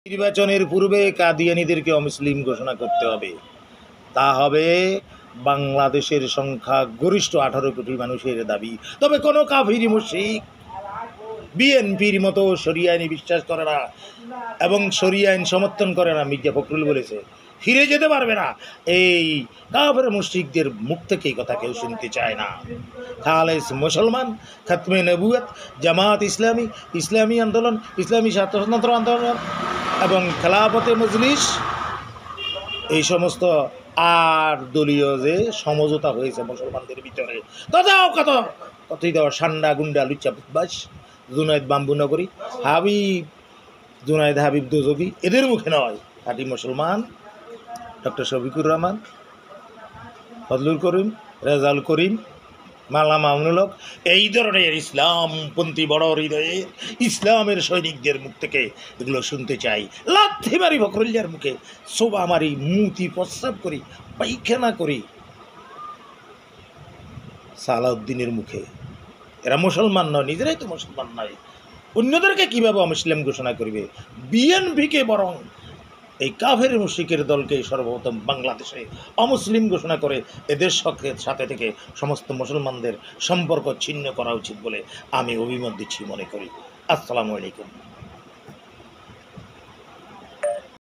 নির্বাচনের পূর্বে কাদিয়ানীদেরকে অমুসলিম ঘোষণা করতে হবে। তা হবে বাংলাদেশের সংখ্যা গরিষ্ঠ 18 কোটি মানুষের দাবি। তবে কোনো কাফির মুশরিক বিএনপির মতো শরিয়া আইনে বিশ্বাস করে না এবং শরিয়া আইন সমর্থন করে না। মির্জা ফখরুল বলেছে ফিরে যেতে পারবে না। এই কাফের মুশরিকদের মুখ থেকে এই কথা কেউ শুনতে চায় না। খালেস মুসলমান, খাতমে নবুয়ত, জামাত ইসলামী, ইসলামী আন্দোলন, ইসলামী স্বাতন্ত্র আন্দোলন এবং খেলাফতে মজলিস, এই সমস্ত আর দলীয় যে সমঝোতা হয়েছে মুসলমানদের ভিতরে, কথিত সান্ডা গুন্ডা লুচ্চা বাস জুনায়েদ বাম্বুনগরী, জুনায়েদ হাবিব দোজগি, এদের মুখে নয়। খাঁটি মুসলমান ডক্টর শফিকুর রহমান, ফজলুল করিম, রেজাউল করিম, মাল্লা মামুনুল হক, এই ধরনের ইসলামপন্থী বড় হৃদয়ে ইসলামের সৈনিকদের মুখ থেকে এগুলো শুনতে চাই। লাথি মারি ফখরুলিয়ার মুখে, শোভা মারি, মুতি প্রস্রাব করি, পায়খানা করি সালাউদ্দিনের মুখে। এরা মুসলমান নয়, নিজেরাই তো মুসলমান নয়, অন্যদেরকে কীভাবে অমুসলিম ঘোষণা করবে? বিএনপিকে বরং এই কাফের মুশরিকের দলকে সর্বপ্রথম বাংলাদেশে অমুসলিম ঘোষণা করে এদের সাথে থেকে সমস্ত মুসলমানদের সম্পর্ক ছিন্ন করা উচিত বলে আমি অভিমত দিচ্ছি মনে করি। আসসালামু আলাইকুম।